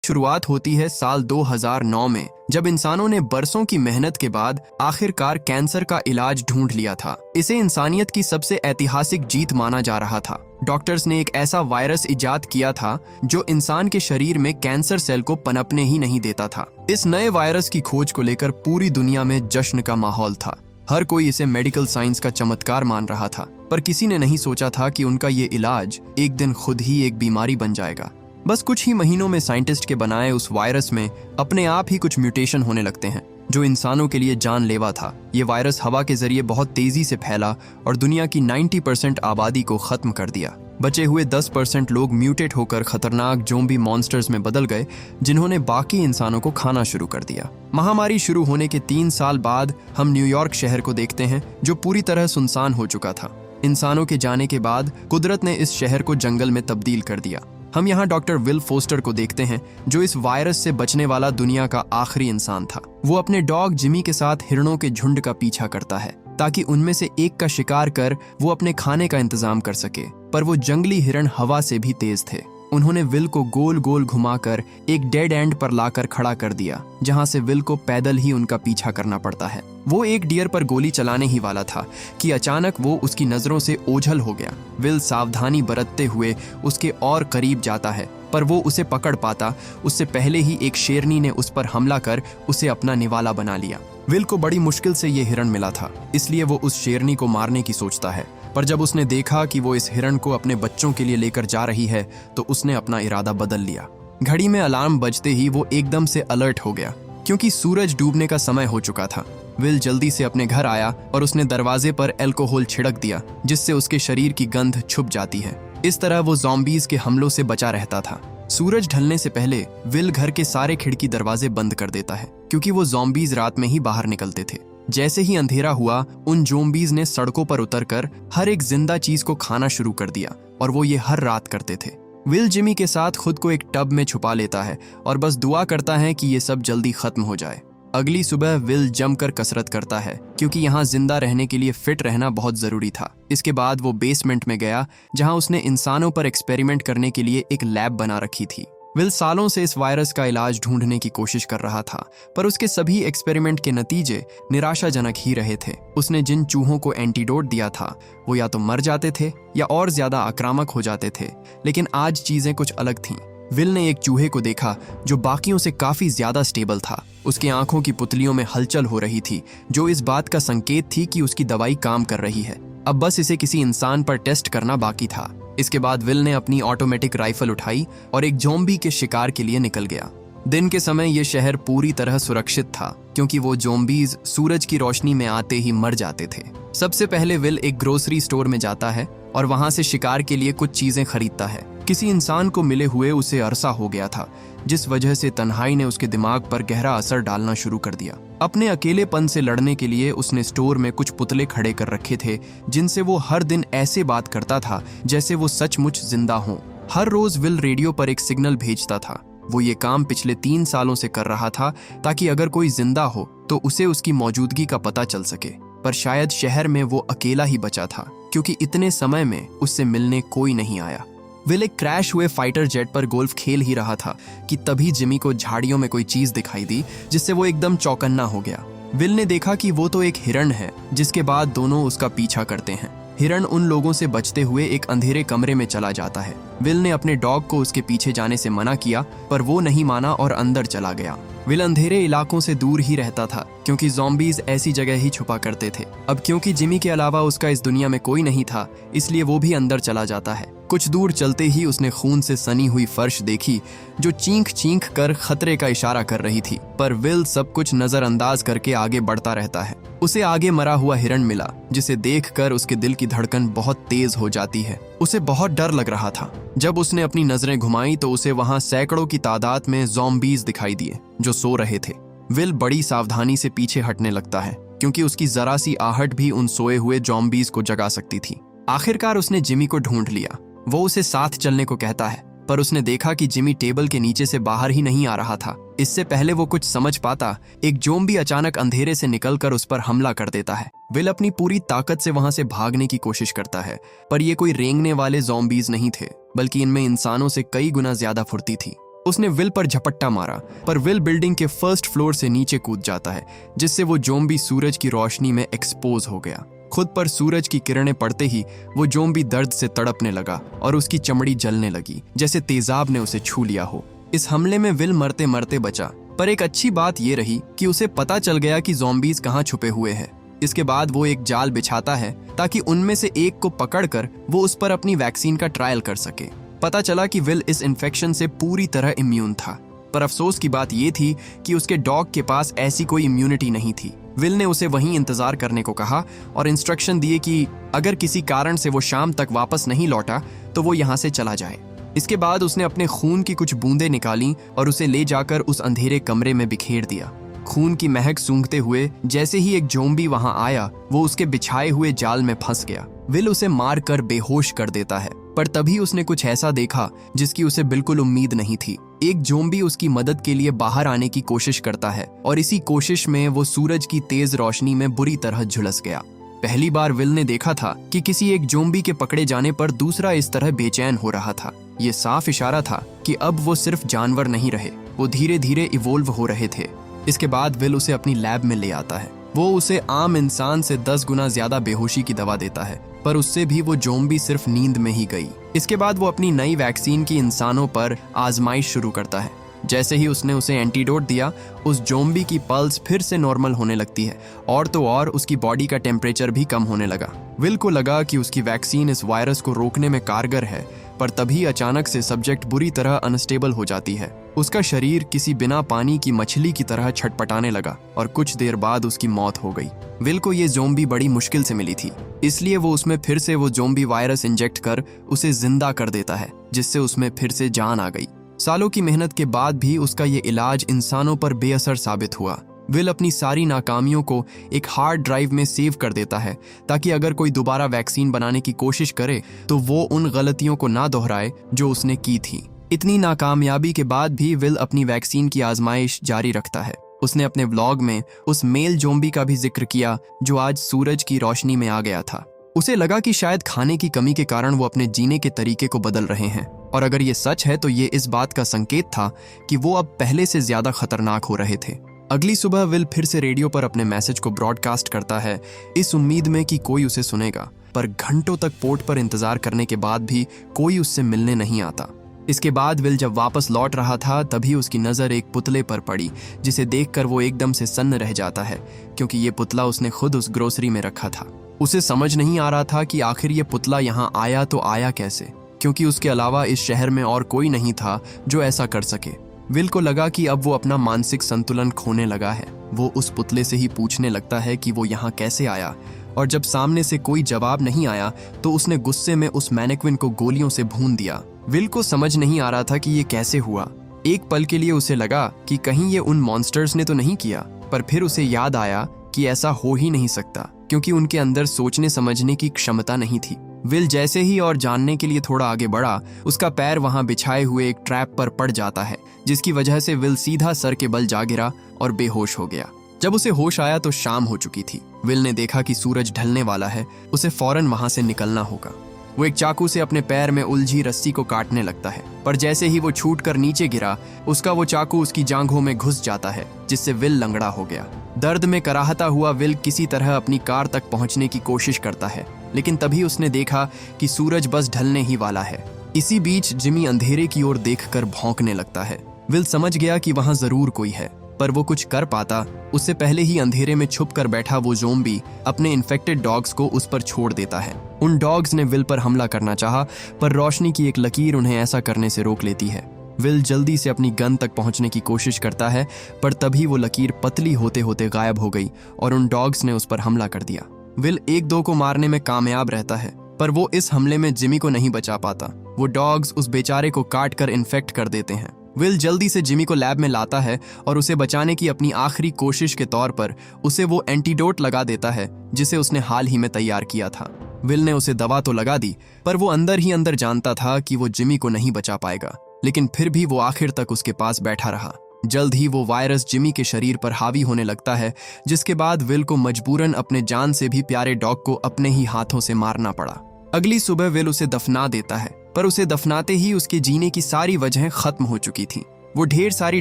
शुरुआत होती है साल 2009 में, जब इंसानों ने बरसों की मेहनत के बाद आखिरकार कैंसर का इलाज ढूंढ लिया था। इसे इंसानियत की सबसे ऐतिहासिक जीत माना जा रहा था। डॉक्टर्स ने एक ऐसा वायरस इजाद किया था जो इंसान के शरीर में कैंसर सेल को पनपने ही नहीं देता था। इस नए वायरस की खोज को लेकर पूरी दुनिया में जश्न का माहौल था। हर कोई इसे मेडिकल साइंस का चमत्कार मान रहा था, पर किसी ने नहीं सोचा था कि उनका ये इलाज एक दिन खुद ही एक बीमारी बन जाएगा। बस कुछ ही महीनों में साइंटिस्ट के बनाए उस वायरस में अपने आप ही कुछ म्यूटेशन होने लगते हैं जो इंसानों के लिए जानलेवा था। ये वायरस हवा के जरिए बहुत तेजी से फैला और दुनिया की 90% आबादी को खत्म कर दिया। बचे हुए 10% लोग म्यूटेट होकर खतरनाक ज़ोंबी मॉन्स्टर्स में बदल गए, जिन्होंने बाकी इंसानों को खाना शुरू कर दिया। महामारी शुरू होने के 3 साल बाद हम न्यूयॉर्क शहर को देखते हैं, जो पूरी तरह सुनसान हो चुका था। इंसानों के जाने के बाद कुदरत ने इस शहर को जंगल में तब्दील कर दिया। हम यहाँ डॉक्टर विल फोस्टर को देखते हैं, जो इस वायरस से बचने वाला दुनिया का आखिरी इंसान था। वो अपने डॉग जिमी के साथ हिरणों के झुंड का पीछा करता है ताकि उनमें से एक का शिकार कर वो अपने खाने का इंतजाम कर सके, पर वो जंगली हिरण हवा से भी तेज थे। उन्होंने विल को गोल गोल घुमाकर एक डेड एंड पर लाकर खड़ा कर दिया, जहां से विल को पैदल ही उनका पीछा करना पड़ता है। वो एक डियर पर गोली चलाने ही वाला था कि अचानक वो उसकी नजरों से ओझल हो गया। विल सावधानी बरतते हुए उसके और करीब जाता है, पर वो उसे पकड़ पाता उससे पहले ही एक शेरनी ने उस पर हमला कर उसे अपना निवाला बना लिया। विल को बड़ी मुश्किल से ये हिरण मिला था, इसलिए वो उस शेरनी को मारने की सोचता है, पर जब उसने देखा कि वो इस हिरण को अपने बच्चों के लिए लेकर जा रही है तो उसने अपना इरादा बदल लिया। घड़ी में अलार्म बजते ही वो एकदम से अलर्ट हो गया, क्योंकि सूरज डूबने का समय हो चुका था। विल जल्दी से अपने घर आया और उसने दरवाजे पर अल्कोहल छिड़क दिया, जिससे उसके शरीर की गंध छुप जाती है। इस तरह वो ज़ॉम्बीज़ के हमलों से बचा रहता था। सूरज ढलने से पहले विल घर के सारे खिड़की दरवाजे बंद कर देता है, क्योंकि वो ज़ॉम्बीज़ रात में ही बाहर निकलते थे। जैसे ही अंधेरा हुआ, उन ज़ॉम्बीज़ ने सड़कों पर उतरकर हर एक जिंदा चीज को खाना शुरू कर दिया, और वो ये हर रात करते थे। विल जिमी के साथ खुद को एक टब में छुपा लेता है और बस दुआ करता है कि ये सब जल्दी खत्म हो जाए। अगली सुबह विल जमकर कसरत करता है, क्योंकि यहाँ जिंदा रहने के लिए फिट रहना बहुत जरूरी था। इसके बाद वो बेसमेंट में गया, जहाँ उसने इंसानों पर एक्सपेरिमेंट करने के लिए एक लैब बना रखी थी। विल सालों से इस वायरस का इलाज ढूंढने की कोशिश कर रहा था, पर उसके सभी एक्सपेरिमेंट के नतीजे निराशाजनक ही रहे थे। उसने जिन चूहों को एंटीडोट दिया था वो या तो मर जाते थे या और ज्यादा आक्रामक हो जाते थे, लेकिन आज चीजें कुछ अलग थीं। विल ने एक चूहे को देखा जो बाकियों से काफी ज्यादा स्टेबल था। उसकी आंखों की पुतलियों में हलचल हो रही थी, जो इस बात का संकेत थी कि उसकी दवाई काम कर रही है। अब बस इसे किसी इंसान पर टेस्ट करना बाकी था। इसके बाद विल ने अपनी ऑटोमेटिक राइफल उठाई और एक ज़ॉम्बी के शिकार के लिए निकल गया। दिन के समय ये शहर पूरी तरह सुरक्षित था, क्योंकि वो ज़ॉम्बीज़ सूरज की रोशनी में आते ही मर जाते थे। सबसे पहले विल एक ग्रोसरी स्टोर में जाता है और वहां से शिकार के लिए कुछ चीजें खरीदता है। किसी इंसान को मिले हुए उसे अरसा हो गया था, जिस वजह से तन्हाई ने उसके दिमाग पर गहरा असर डालना शुरू कर दिया। अपने अकेलेपन से लड़ने के लिए उसने स्टोर में कुछ पुतले खड़े कर रखे थे, जिनसे वो हर दिन ऐसे बात करता था जैसे वो सचमुच जिंदा हों। हर रोज विल रेडियो पर एक सिग्नल भेजता था। वो ये काम पिछले 3 सालों से कर रहा था, ताकि अगर कोई जिंदा हो तो उसे उसकी मौजूदगी का पता चल सके। पर शायद शहर में वो अकेला ही बचा था, क्योंकि इतने समय में उससे मिलने कोई नहीं आया। विल एक क्रैश हुए फाइटर जेट पर गोल्फ खेल ही रहा था कि तभी जिमी को झाड़ियों में कोई चीज दिखाई दी, जिससे वो एकदम चौकन्ना हो गया। विल ने देखा कि वो तो एक हिरण है, जिसके बाद दोनों उसका पीछा करते हैं। हिरण उन लोगों से बचते हुए एक अंधेरे कमरे में चला जाता है। विल ने अपने डॉग को उसके पीछे जाने से मना किया, पर वो नहीं माना और अंदर चला गया। विल अंधेरे इलाकों से दूर ही रहता था, क्योंकि ज़ॉम्बीज़ ऐसी जगह ही छुपा करते थे। अब क्योंकि जिमी के अलावा उसका इस दुनिया में कोई नहीं था, इसलिए वो भी अंदर चला जाता है। कुछ दूर चलते ही उसने खून से सनी हुई फर्श देखी, जो चींख चींख कर खतरे का इशारा कर रही थी। पर विल सब कुछ नजरअंदाज करके आगे बढ़ता रहता है। उसे आगे मरा हुआ हिरण मिला, जिसे देखकर उसके दिल की धड़कन बहुत तेज हो जाती है। उसे बहुत डर लग रहा था। जब उसने अपनी नजरें घुमाई तो उसे वहां सैकड़ों की तादाद में ज़ॉम्बीज़ दिखाई दिए, जो सो रहे थे। विल बड़ी सावधानी से पीछे हटने लगता है, क्योंकि उसकी जरा सी आहट भी उन सोए हुए ज़ॉम्बीज़ को जगा सकती थी। आखिरकार उसने जिमी को ढूंढ लिया। वो उसे साथ चलने को कहता है, पर उसने देखा कि जिमी टेबल के नीचे से बाहर ही नहीं आ रहा था। इससे पहले वो कुछ समझ पाता, एक ज़ॉम्बी अचानक अंधेरे से निकलकर उस पर हमला कर देता है। विल अपनी पूरी ताकत से वहां से भागने की कोशिश करता है, पर ये कोई रेंगने वाले ज़ॉम्बीज़ नहीं थे, बल्कि इनमें इंसानों से कई गुना ज्यादा फुर्ती थी। उसने विल पर झपट्टा मारा, पर विल बिल्डिंग के फर्स्ट फ्लोर से नीचे कूद जाता है, जिससे वो ज़ॉम्बी सूरज की रोशनी में एक्सपोज हो गया। खुद पर सूरज की किरणें पड़ते ही वो ज़ॉम्बी दर्द से तड़पने लगा और उसकी चमड़ी जलने लगी, जैसे तेजाब ने उसे छू लिया हो। इस हमले में विल मरते मरते बचा, पर एक अच्छी बात ये रही कि उसे पता चल गया कि ज़ॉम्बीज कहाँ छुपे हुए हैं। इसके बाद वो एक जाल बिछाता है ताकि उनमें से एक को पकड़कर वो उस पर अपनी वैक्सीन का ट्रायल कर सके। पता चला कि विल इस इन्फेक्शन से पूरी तरह इम्यून था, पर अफसोस की बात ये थी कि उसके डॉग के पास ऐसी कोई इम्यूनिटी नहीं थी। विल ने उसे वहीं इंतजार करने को कहा और इंस्ट्रक्शन दिए कि अगर किसी कारण से वो शाम तक वापस नहीं लौटा तो वो यहाँ से चला जाए। इसके बाद उसने अपने खून की कुछ बूंदें निकाली और उसे ले जाकर उस अंधेरे कमरे में बिखेर दिया। खून की महक सूंघते हुए जैसे ही एक ज़ॉम्बी वहां आया, वो उसके बिछाए हुए जाल में फंस गया। विल उसे मार कर बेहोश कर देता है, पर तभी उसने कुछ ऐसा देखा जिसकी उसे बिल्कुल उम्मीद नहीं थी। एक ज़ॉम्बी उसकी मदद के लिए बाहर आने की कोशिश करता है और इसी कोशिश में वो सूरज की तेज रोशनी में बुरी तरह झुलस गया। पहली बार विल ने देखा था कि किसी एक ज़ॉम्बी के पकड़े जाने पर दूसरा इस तरह बेचैन हो रहा था। ये साफ इशारा था कि अब वो सिर्फ जानवर नहीं रहे, वो धीरे धीरे इवोल्व हो रहे थे। इसके बाद विल उसे अपनी लैब में ले आता है। वो उसे आम इंसान से 10 गुना ज्यादा बेहोशी की दवा देता है, पर उससे भी वो ज़ॉम्बी सिर्फ नींद में ही गई। इसके बाद वो अपनी नई वैक्सीन की इंसानों पर आजमाइश शुरू करता है। जैसे ही उसने उसे एंटीडोट दिया, उस ज़ॉम्बी की पल्स फिर से नॉर्मल होने लगती है और तो और उसकी बॉडी का टेम्परेचर भी कम होने लगा। विल को लगा कि उसकी वैक्सीन इस वायरस को रोकने में कारगर है, पर तभी अचानक से सब्जेक्ट बुरी तरह अनस्टेबल हो जाती है। उसका शरीर किसी बिना पानी की मछली की तरह छटपटाने लगा और कुछ देर बाद उसकी मौत हो गई। विल को ये ज़ॉम्बी बड़ी मुश्किल से मिली थी, इसलिए वो उसमें फिर से वो ज़ॉम्बी वायरस इंजेक्ट कर उसे जिंदा कर देता है, जिससे उसमें फिर से जान आ गई। सालों की मेहनत के बाद भी उसका ये इलाज इंसानों पर बेअसर साबित हुआ। विल अपनी सारी नाकामियों को एक हार्ड ड्राइव में सेव कर देता है ताकि अगर कोई दोबारा वैक्सीन बनाने की कोशिश करे तो वो उन गलतियों को ना दोहराए जो उसने की थी। इतनी नाकामयाबी के बाद भी विल अपनी वैक्सीन की आजमाइश जारी रखता है। उसने अपने व्लॉग में उस मेल ज़ॉम्बी का भी जिक्र किया जो आज सूरज की रोशनी में आ गया था। उसे लगा कि शायद खाने की कमी के कारण वो अपने जीने के तरीके को बदल रहे हैं, और अगर ये सच है तो ये इस बात का संकेत था कि वो अब पहले से ज्यादा खतरनाक हो रहे थे। अगली सुबह विल फिर से रेडियो पर अपने मैसेज को ब्रॉडकास्ट करता है, इस उम्मीद में कि कोई उसे सुनेगा, पर घंटों तक पोर्ट पर इंतजार करने के बाद भी कोई उससे मिलने नहीं आता। इसके बाद विल जब वापस लौट रहा था तभी उसकी नज़र एक पुतले पर पड़ी, जिसे देखकर वो एकदम से सन्न रह जाता है, क्योंकि ये पुतला उसने खुद उस ग्रोसरी में रखा था। उसे समझ नहीं आ रहा था कि आखिर ये पुतला यहाँ आया तो आया कैसे, क्योंकि उसके अलावा इस शहर में और कोई नहीं था जो ऐसा कर सके। विल को लगा कि अब वो अपना मानसिक संतुलन खोने लगा है। वो उस पुतले से ही पूछने लगता है कि वो यहाँ कैसे आया, और जब सामने से कोई जवाब नहीं आया तो उसने गुस्से में उस मैनेक्विन को गोलियों से भून दिया। विल को समझ नहीं आ रहा था कि ये कैसे हुआ। एक पल के लिए उसे लगा कि कहीं ये उन मॉन्स्टर्स ने तो नहीं किया, पर फिर उसे याद आया कि ऐसा हो ही नहीं सकता, क्योंकि उनके अंदर सोचने समझने की क्षमता नहीं थी। विल जैसे ही और जानने के लिए थोड़ा आगे बढ़ा, उसका पैर वहां बिछाए हुए एक ट्रैप पर पड़ जाता है, जिसकी वजह से विल सीधा सर के बल जा गिरा और बेहोश हो गया। जब उसे होश आया तो शाम हो चुकी थी। विल ने देखा कि सूरज ढलने वाला है, उसे फौरन वहां से निकलना होगा। वो एक चाकू से अपने पैर में उलझी रस्सी को काटने लगता है, पर जैसे ही वो छूटकर नीचे गिरा, उसका वो चाकू उसकी जांघों में घुस जाता है, जिससे विल लंगड़ा हो गया। दर्द में कराहता हुआ विल किसी तरह अपनी कार तक पहुंचने की कोशिश करता है, लेकिन तभी उसने देखा कि सूरज बस ढलने ही वाला है। इसी बीच जिमी अंधेरे की ओर देखकर भौंकने लगता है। विल समझ गया कि वहां जरूर कोई है, पर वो कुछ कर पाता उससे पहले ही अंधेरे में छुप कर बैठा वो ज़ॉम्बी अपने इन्फेक्टेड डॉग्स को उस पर छोड़ देता है। उन डॉग्स ने विल पर हमला करना चाहा, पर रोशनी की एक लकीर उन्हें ऐसा करने से रोक लेती है। विल जल्दी से अपनी गन तक पहुंचने की कोशिश करता है, पर तभी वो लकीर पतली होते होते गायब हो गई और उन डॉग्स ने उस पर हमला कर दिया। विल एक दो को मारने में कामयाब रहता है, पर वो इस हमले में जिमी को नहीं बचा पाता। वो डॉग्स उस बेचारे को काट कर इन्फेक्ट कर देते हैं। विल जल्दी से जिमी को लैब में लाता है और उसे बचाने की अपनी आखिरी कोशिश के तौर पर उसे वो एंटीडोट लगा देता है जिसे उसने हाल ही में तैयार किया था। विल ने उसे दवा तो लगा दी, पर वो अंदर ही अंदर जानता था कि वो जिमी को नहीं बचा पाएगा, लेकिन फिर भी वो आखिर तक उसके पास बैठा रहा। जल्द ही वो वायरस जिमी के शरीर पर हावी होने लगता है, जिसके बाद विल को मजबूरन अपने जान से भी प्यारे डॉग को अपने ही हाथों से मारना पड़ा। अगली सुबह विल उसे दफना देता है, पर उसे दफनाते ही उसके जीने की सारी वजहें खत्म हो चुकी थी। वो ढेर सारी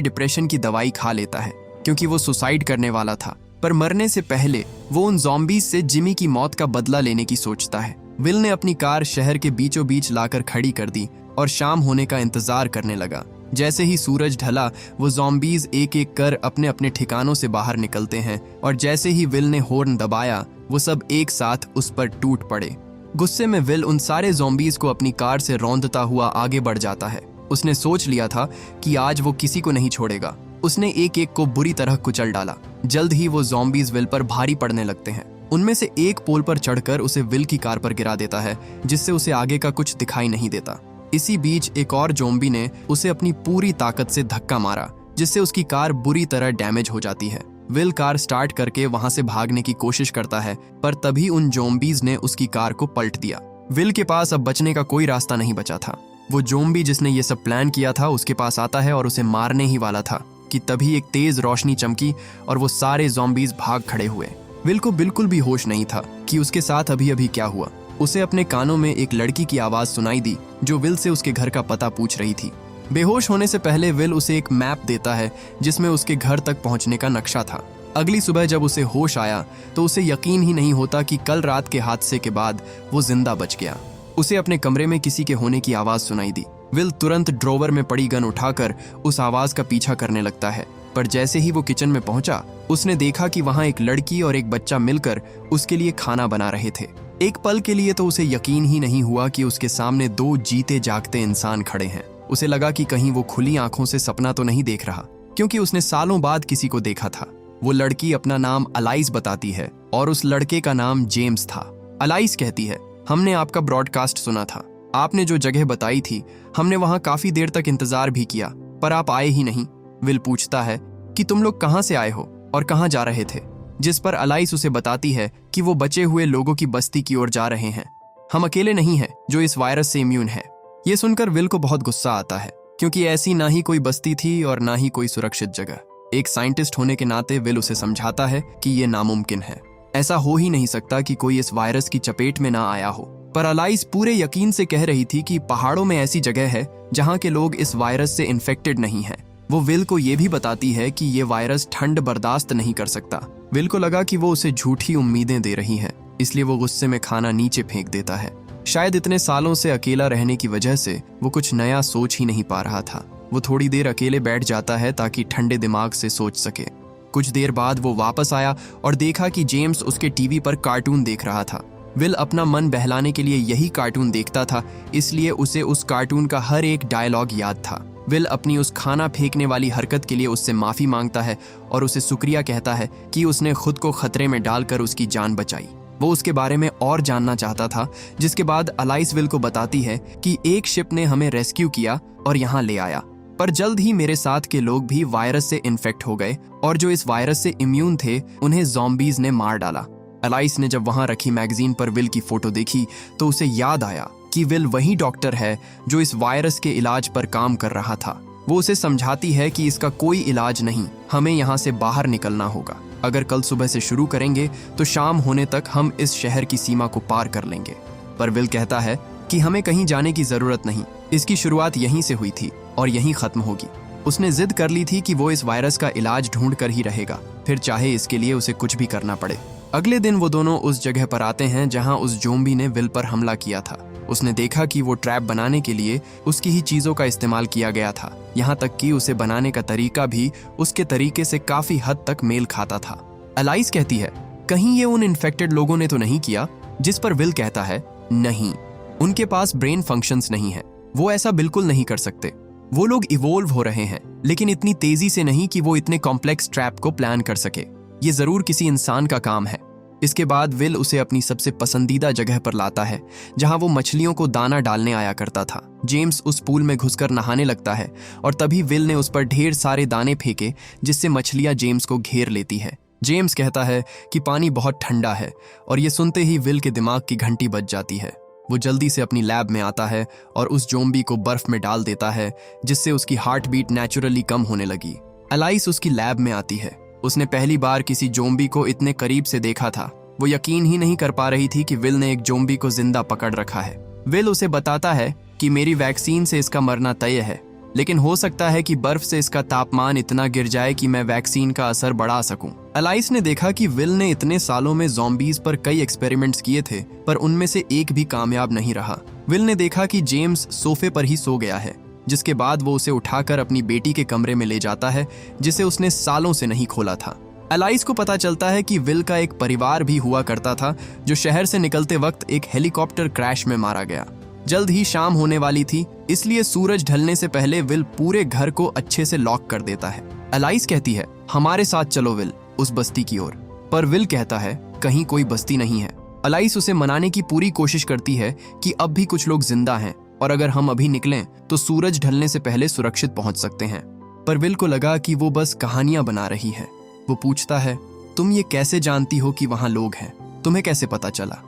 डिप्रेशन की दवाई खा लेता है क्योंकि वो सुसाइड करने वाला था, पर मरने से पहले वो उन ज़ॉम्बीज से जिमी की मौत का बदला लेने की सोचता है। विल ने अपनी कार शहर के बीचों बीच लाकर खड़ी कर दी और शाम होने का इंतजार करने लगा। जैसे ही सूरज ढला, वो ज़ॉम्बीज एक एक कर अपने अपने ठिकानों से बाहर निकलते हैं और जैसे ही विल ने हॉर्न दबाया, वो सब एक साथ उस पर टूट पड़े। गुस्से में विल उन सारे ज़ॉम्बीज को अपनी कार से रौंदता हुआ आगे बढ़ जाता है। उसने सोच लिया था कि आज वो किसी को नहीं छोड़ेगा। उसने एक एक को बुरी तरह कुचल डाला। जल्द ही वो ज़ॉम्बीज विल पर भारी पड़ने लगते हैं। उनमें से एक पोल पर चढ़कर उसे विल की कार पर गिरा देता है, जिससे उसे आगे का कुछ दिखाई नहीं देता। इसी बीच एक और ज़ॉम्बी ने उसे अपनी पूरी ताकत से धक्का मारा, जिससे उसकी कार बुरी तरह डैमेज हो जाती है। विल कार स्टार्ट करके वहां से भागने की कोशिश करता है, पर तभी उन ज़ॉम्बीज ने उसकी कार को पलट दिया। विल के पास अब बचने का कोई रास्ता नहीं बचा था। वो ज़ॉम्बी जिसने ये सब प्लान किया था उसके पास आता है और उसे मारने ही वाला था कि तभी एक तेज रोशनी चमकी और वो सारे ज़ॉम्बीज भाग खड़े हुए। विल को बिल्कुल भी होश नहीं था कि उसके साथ अभी अभी क्या हुआ। उसे अपने कानों में एक लड़की की आवाज सुनाई दी जो विल से उसके घर का पता पूछ रही थी। बेहोश होने से पहले विल उसे एक मैप देता है जिसमें उसके घर तक पहुंचने का नक्शा था। अगली सुबह जब उसे होश आया तो उसे यकीन ही नहीं होता कि कल रात के हादसे के बाद वो जिंदा बच गया। उसे अपने कमरे में किसी के होने की आवाज सुनाई दी। विल तुरंत ड्रॉवर में पड़ी गन उठाकर उस आवाज का पीछा करने लगता है, पर जैसे ही वो किचन में पहुंचा, उसने देखा कि वहां एक लड़की और एक बच्चा मिलकर उसके लिए खाना बना रहे थे। एक पल के लिए तो उसे यकीन ही नहीं हुआ कि उसके सामने दो जीते जागते इंसान खड़े हैं। उसे लगा कि कहीं वो खुली आंखों से सपना तो नहीं देख रहा, क्योंकि उसने सालों बाद किसी को देखा था। वो लड़की अपना नाम अलाइस बताती है और उस लड़के का नाम जेम्स था। अलाइस कहती है, हमने आपका ब्रॉडकास्ट सुना था। आपने जो जगह बताई थी, हमने वहां काफी देर तक इंतजार भी किया, पर आप आए ही नहीं। विल पूछता है कि तुम लोग कहां से आए हो और कहां जा रहे थे, जिस पर अलाइस उसे बताती है कि वो बचे हुए लोगों की बस्ती की ओर जा रहे हैं। हम अकेले नहीं हैं जो इस वायरस से इम्यून है। ये सुनकर विल को बहुत गुस्सा आता है, क्योंकि ऐसी ना ही कोई बस्ती थी और ना ही कोई सुरक्षित जगह। एक साइंटिस्ट होने के नाते विल उसे समझाता है कि ये नामुमकिन है। ऐसा हो ही नहीं सकता कि कोई इस वायरस की चपेट में ना आया हो। पर अलाइस पूरे यकीन से कह रही थी कि पहाड़ों में ऐसी जगह है जहां के लोग इस वायरस से इन्फेक्टेड नहीं हैं। वो विल को ये भी बताती है कि ये वायरस ठंड बर्दाश्त नहीं कर सकता। विल को लगा कि वो उसे झूठी उम्मीदें दे रही है, इसलिए वो गुस्से में खाना नीचे फेंक देता है। शायद इतने सालों से अकेला रहने की वजह से वो कुछ नया सोच ही नहीं पा रहा था। वो थोड़ी देर अकेले बैठ जाता है ताकि ठंडे दिमाग से सोच सके। कुछ देर बाद वो वापस आया और देखा कि जेम्स उसके टीवी पर कार्टून देख रहा था। विल अपना मन बहलाने के लिए यही कार्टून देखता था, इसलिए उसे उस कार्टून का हर एक डायलॉग याद था। विल अपनी उस खाना फेंकने वाली हरकत के लिए उससे माफी मांगता है और उसे शुक्रिया कहता है कि उसने खुद को खतरे में डालकर उसकी जान बचाई। वो उसके बारे में और जानना चाहता था, जिसके बाद अलाइस विल को बताती है कि एक शिप ने हमें रेस्क्यू किया और यहाँ ले आया, पर जल्द ही मेरे साथ के लोग भी वायरस से इन्फेक्ट हो गए और जो इस वायरस से इम्यून थे उन्हें ज़ॉम्बीज ने मार डाला। अलाइस ने जब वहां रखी मैगजीन पर विल की फोटो देखी तो उसे याद आया कि विल वही डॉक्टर है जो इस वायरस के इलाज पर काम कर रहा था। वो उसे समझाती है कि इसका कोई इलाज नहीं, हमें यहाँ से बाहर निकलना होगा। अगर कल सुबह से शुरू करेंगे तो शाम होने तक हम इस शहर की सीमा को पार कर लेंगे। पर विल कहता है कि हमें कहीं जाने की जरूरत नहीं, इसकी शुरुआत यहीं से हुई थी और यहीं खत्म होगी। उसने जिद कर ली थी कि वो इस वायरस का इलाज ढूंढ कर ही रहेगा, फिर चाहे इसके लिए उसे कुछ भी करना पड़े। अगले दिन वो दोनों उस जगह पर आते हैं जहां उस ज़ॉम्बी ने विल पर हमला किया था। उसने देखा कि वो ट्रैप बनाने के लिए उसकी ही चीजों का इस्तेमाल किया गया था, यहाँ तक कि उसे बनाने का तरीका भी उसके तरीके से काफी हद तक मेल खाता था। अलाइस कहती है, कहीं ये उन इन्फेक्टेड लोगों ने तो नहीं किया? जिस पर विल कहता है, नहीं, उनके पास ब्रेन फंक्शंस नहीं है, वो ऐसा बिल्कुल नहीं कर सकते। वो लोग इवोल्व हो रहे हैं, लेकिन इतनी तेजी से नहीं कि वो इतने कॉम्प्लेक्स ट्रैप को प्लान कर सके। ये जरूर किसी इंसान का काम है। इसके बाद विल उसे अपनी सबसे पसंदीदा जगह पर लाता है जहां वो मछलियों को दाना डालने आया करता था। जेम्स उस पूल में घुसकर नहाने लगता है और तभी विल ने उस पर ढेर सारे दाने फेंके, जिससे मछलियां जेम्स को घेर लेती है। जेम्स कहता है कि पानी बहुत ठंडा है और ये सुनते ही विल के दिमाग की घंटी बज जाती है। वो जल्दी से अपनी लैब में आता है और उस ज़ॉम्बी को बर्फ में डाल देता है, जिससे उसकी हार्ट बीट नेचुरली कम होने लगी। अलाइस उसकी लैब में आती है। उसने पहली बार किसी ज़ॉम्बी को इतने करीब से देखा था। वो यकीन ही नहीं कर पा रही थी कि विल ने एक ज़ॉम्बी को जिंदा पकड़ रखा है। विल उसे बताता है कि मेरी वैक्सीन से इसका मरना तय है, लेकिन हो सकता है कि बर्फ से इसका तापमान इतना गिर जाए कि मैं वैक्सीन का असर बढ़ा सकूं। एलाइस ने देखा कि विल ने इतने सालों में ज़ॉम्बीज पर कई एक्सपेरिमेंट्स किए थे, पर उनमें से एक भी कामयाब नहीं रहा। विल ने देखा कि जेम्स सोफे पर ही सो गया है, जिसके बाद वो उसे उठाकर अपनी बेटी के कमरे में ले जाता है, जिसे उसने सालों से नहीं खोला था। एलाइस को पता चलता है कि विल का एक परिवार भी हुआ करता था, जो शहर से निकलते वक्त एक हेलीकॉप्टर क्रैश में मारा गया। जल्द ही शाम होने वाली थी, इसलिए सूरज ढलने से पहले विल पूरे घर को अच्छे से लॉक कर देता है। एलाइस कहती है, हमारे साथ चलो विल, उस बस्ती की ओर। पर विल कहता है, कहीं कोई बस्ती नहीं है। एलाइस उसे मनाने की पूरी कोशिश करती है कि अब भी कुछ लोग जिंदा हैं और अगर हम अभी निकलें तो सूरज ढलने से पहले सुरक्षित पहुंच सकते हैं। पर विल को लगा कि वो बस कहानियां बना रही है। वो पूछता है, तुम ये कैसे जानती हो कि वहां लोग हैं? तुम्हें कैसे पता चला?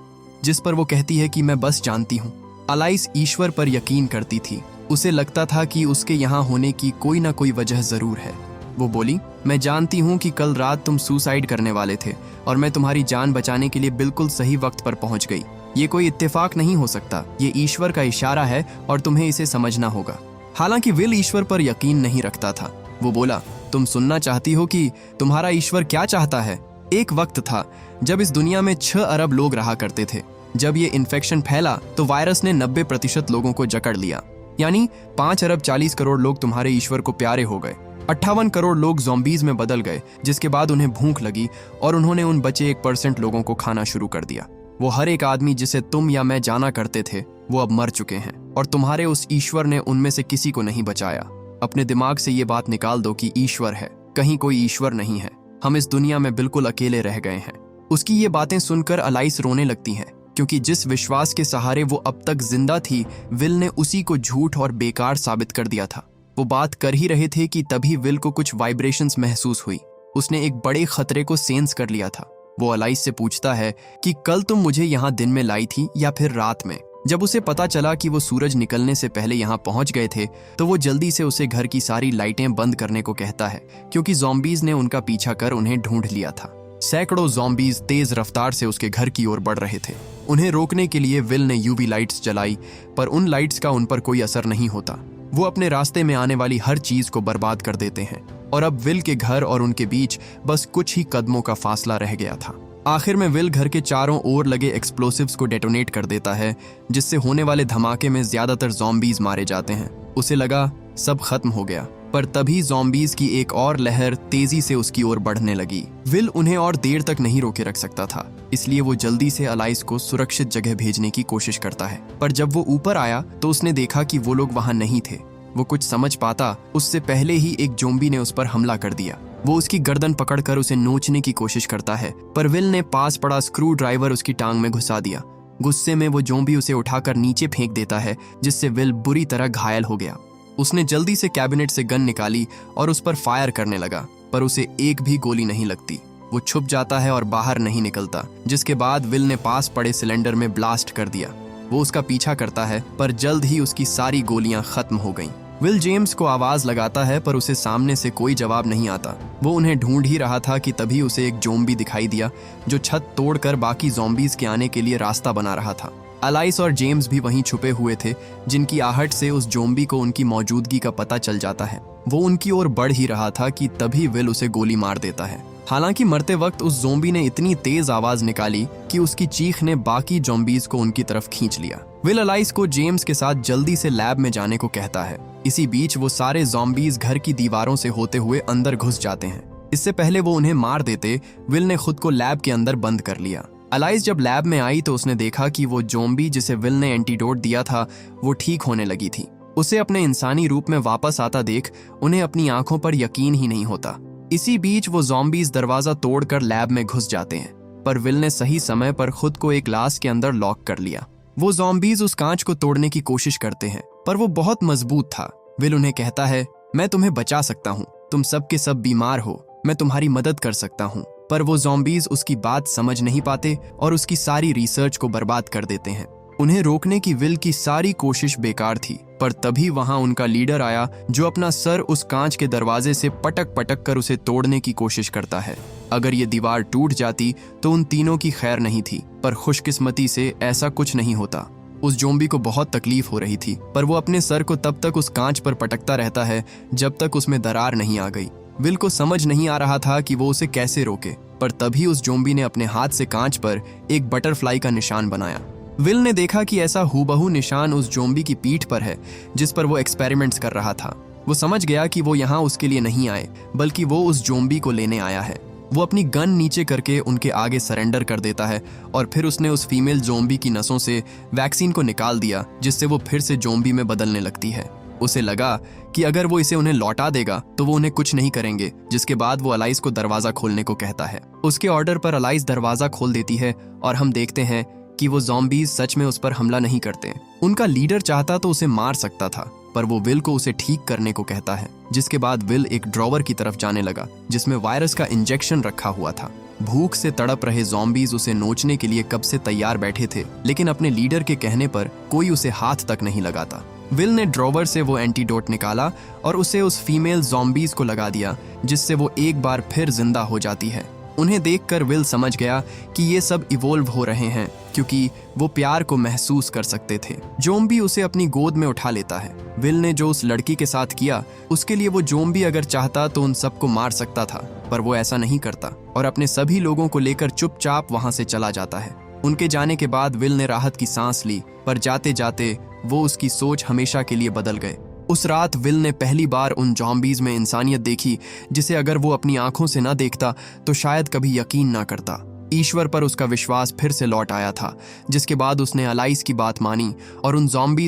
जिस पर वो कहती है कि मैं बस जानती हूँ। एलाइस ईश्वर पर यकीन करती थी। उसे लगता था कि उसके यहाँ होने की कोई ना कोई वजह जरूर है। वो बोली, मैं जानती हूँ कि कल रात तुम सुसाइड करने वाले थे और मैं तुम्हारी जान बचाने के लिए बिल्कुल सही वक्त पर पहुंच गई। ये कोई इत्तेफाक नहीं हो सकता, ये ईश्वर का इशारा है और तुम्हें इसे समझना होगा। हालांकि विल ईश्वर पर यकीन नहीं रखता था। वो बोला, तुम सुनना चाहती हो कि तुम्हारा ईश्वर क्या चाहता है? एक वक्त था जब इस दुनिया में 6 अरब लोग रहा करते थे। जब ये इन्फेक्शन फैला तो वायरस ने 90% लोगों को जकड़ लिया, यानी 5 अरब 40 करोड़ लोग तुम्हारे ईश्वर को प्यारे हो गए। 58 करोड़ लोग ज़ॉम्बीज में बदल गए, जिसके बाद उन्हें भूख लगी और उन्होंने उन बचे 1% लोगों को खाना शुरू कर दिया। वो हर एक आदमी जिसे तुम या मैं जाना करते थे, वो अब मर चुके हैं और तुम्हारे उस ईश्वर ने उनमें से किसी को नहीं बचाया। अपने दिमाग से ये बात निकाल दो कि ईश्वर है, कहीं कोई ईश्वर नहीं है। हम इस दुनिया में बिल्कुल अकेले रह गए हैं। उसकी ये बातें सुनकर एलाइस रोने लगती है, क्योंकि जिस विश्वास के सहारे वो अब तक जिंदा थी, विल ने उसी को झूठ और बेकार साबित कर दिया था। वो बात कर ही रहे थे कि तभी विल को कुछ वाइब्रेशंस महसूस हुई। उसने एक बड़े खतरे को सेंस कर लिया था। वो एलाइस से पूछता है कि कल तुम मुझे यहाँ दिन में लाई थी या फिर रात में? जब उसे पता चला कि वो सूरज निकलने से पहले यहाँ पहुंच गए थे, तो वो जल्दी से उसे घर की सारी लाइटें बंद करने को कहता है, क्योंकि ज़ॉम्बीज ने उनका पीछा कर उन्हें ढूंढ लिया था। सैकड़ों ज़ॉम्बीज तेज रफ्तार से उसके घर की ओर बढ़ रहे थे। उन्हें रोकने के लिए विल ने यूवी लाइट्स जलाई, पर उन लाइट्स का उन पर कोई असर नहीं होता। वो अपने रास्ते में आने वाली हर चीज को बर्बाद कर देते हैं और अब विल के घर और उनके बीच बस कुछ ही कदमों का फासला रह गया था। आखिर में विल घर के चारों ओर लगे एक्सप्लोसिव्स को डेटोनेट कर देता है, जिससे होने वाले धमाके में ज्यादातर ज़ॉम्बीज मारे जाते हैं। उसे लगा सब खत्म हो गया, पर तभी ज़ॉम्बीज की एक और लहर तेजी से उसकी ओर बढ़ने लगी। विल उन्हें और देर तक नहीं रोके रख सकता था, इसलिए वो जल्दी से एलाइस को सुरक्षित जगह भेजने की कोशिश करता है। पर जब वो ऊपर आया तो उसने देखा कि वो लोग वहां नहीं थे। वो कुछ समझ पाता उससे पहले ही एक ज़ॉम्बी ने उस पर हमला कर दिया। वो उसकी गर्दन पकड़कर उसे नोचने की कोशिश करता है, पर विल ने पास पड़ा स्क्रू ड्राइवर उसकी टांग में घुसा दिया। गुस्से में वो ज़ॉम्बी उसे उठाकर नीचे फेंक देता है, जिससे विल बुरी तरह घायल हो गया। उसने जल्दी से कैबिनेट से गन निकाली और उस पर फायर करने लगा, पर उसे एक भी गोली नहीं लगती। वो छुप जाता है और बाहर नहीं निकलता, जिसके बाद विल ने पास पड़े सिलेंडर में ब्लास्ट कर दिया। वो उसका पीछा करता है, पर जल्द ही उसकी सारी गोलियां खत्म हो गईं। विल जेम्स को आवाज लगाता है, पर उसे सामने से कोई जवाब नहीं आता। वो उन्हें ढूंढ ही रहा था कि तभी उसे एक ज़ॉम्बी दिखाई दिया, जो छत तोड़कर बाकी ज़ॉम्बीज के आने के लिए रास्ता बना रहा था। एलाइस और जेम्स भी वहीं छुपे हुए थे, जिनकी आहट से उस ज़ॉम्बी को उनकी मौजूदगी का पता चल जाता है। वो उनकी ओर बढ़ ही रहा था कि तभी विल उसे गोली मार देता है। हालांकि मरते वक्त उस ज़ॉम्बी ने इतनी तेज आवाज निकाली कि उसकी चीख ने बाकी ज़ॉम्बीज को उनकी तरफ खींच लिया। विल एलाइस को जेम्स के साथ जल्दी से लैब में जाने को कहता है। इसी बीच वो सारे ज़ॉम्बीज घर की दीवारों से होते हुए अंदर घुस जाते हैं। इससे पहले वो उन्हें मार देते, विल ने खुद को लैब के अंदर बंद कर लिया। एलाइस जब लैब में आई तो उसने देखा कि वो ज़ॉम्बी जिसे विल ने एंटीडोट दिया था, वो ठीक होने लगी थी। उसे अपने इंसानी रूप में वापस आता देख उन्हें अपनी आंखों पर यकीन ही नहीं होता। इसी बीच वो ज़ॉम्बीज दरवाजा तोड़कर लैब में घुस जाते हैं, पर विल ने सही समय पर खुद को एक ग्लास के अंदर लॉक कर लिया। वो ज़ॉम्बीज उस कांच को तोड़ने की कोशिश करते हैं, पर वो बहुत मजबूत था। विल उन्हें कहता है, मैं तुम्हें बचा सकता हूँ, तुम सब के सब बीमार हो, मैं तुम्हारी मदद कर सकता हूँ। पर वो ज़ॉम्बीज उसकी बात समझ नहीं पाते और उसकी सारी रिसर्च को बर्बाद कर देते हैं। उन्हें रोकने की विल की सारी कोशिश बेकार थी, पर तभी वहां उनका लीडर आया, जो अपना सर उस कांच के दरवाजे से पटक पटक कर उसे तोड़ने की कोशिश करता है। अगर ये दीवार टूट जाती तो उन तीनों की खैर नहीं थी, पर खुशकिस्मती से ऐसा कुछ नहीं होता। उस जोम्बी को बहुत तकलीफ हो रही थी, पर वो अपने सर को तब तक उस कांच पर पटकता रहता है जब तक उसमें दरार नहीं आ गई। विल को समझ नहीं आ रहा था कि वो उसे कैसे रोके, पर तभी उस जोम्बी ने अपने हाथ से कांच पर एक बटरफ्लाई का निशान बनाया। विल ने देखा कि ऐसा हूबहू निशान उस जोम्बी की पीठ पर है जिस पर वो एक्सपेरिमेंट्स कर रहा था। वो समझ गया कि वो यहाँ उसके लिए नहीं आए, बल्कि वो उस जोम्बी को लेने आया है। वो अपनी गन नीचे करके उनके आगे सरेंडर कर देता है और फिर उसने उस फीमेल जोम्बी की नसों से वैक्सीन को निकाल दिया, जिससे वो फिर से जोम्बी में बदलने लगती है। उसे लगा कि अगर वो इसे उन्हें लौटा देगा तो वो उन्हें कुछ नहीं करेंगे, जिसके बाद वो अलाइस को दरवाजा खोलने को कहता है। उसके ऑर्डर पर अलाइस दरवाजा खोल देती है और हम देखते हैं कि वो ज़ॉम्बीज सच में उस पर हमला नहीं करते। उनका लीडर चाहता तो उसे मार सकता था, पर वो विल को उसे ठीक करने को कहता है, जिसके बाद विल एक ड्रॉवर की तरफ जाने लगा जिसमें वायरस का इंजेक्शन रखा हुआ था। भूख से तड़प रहे ज़ॉम्बीज उसे नोचने के लिए कब से तैयार बैठे थे, लेकिन अपने लीडर के कहने पर कोई उसे हाथ तक नहीं लगाता। विल ने ड्रॉवर से वो एंटीडोट निकाला और उसे उस फीमेल ज़ॉम्बीज को लगा दिया, जिससे वो एक बार फिर जिंदा हो जाती है। उन्हें देखकर विल समझ गया कि ये सब इवोल्व हो रहे हैं, क्योंकि वो प्यार को महसूस कर सकते थे। जोम्बी उसे अपनी गोद में उठा लेता है। विल ने जो उस लड़की के साथ किया, उसके लिए वो जोम्बी अगर चाहता तो उन सबको मार सकता था, पर वो ऐसा नहीं करता और अपने सभी लोगों को लेकर चुपचाप वहां से चला जाता है। उनके जाने के बाद विल ने राहत की सांस ली, पर जाते जाते वो उसकी सोच हमेशा के लिए बदल गए। उस रात विल ने पहली बार उन ज़ॉम्बीज में इंसानियत देखी, जिसे अगर वो अपनी आंखों से ना देखता तो शायद कभी यकीन ना करता। ईश्वर पर उसका विश्वास फिर से लौट आया था, जिसके बाद उसने अलाइस की बात मानी और उन ज़ॉम्बीज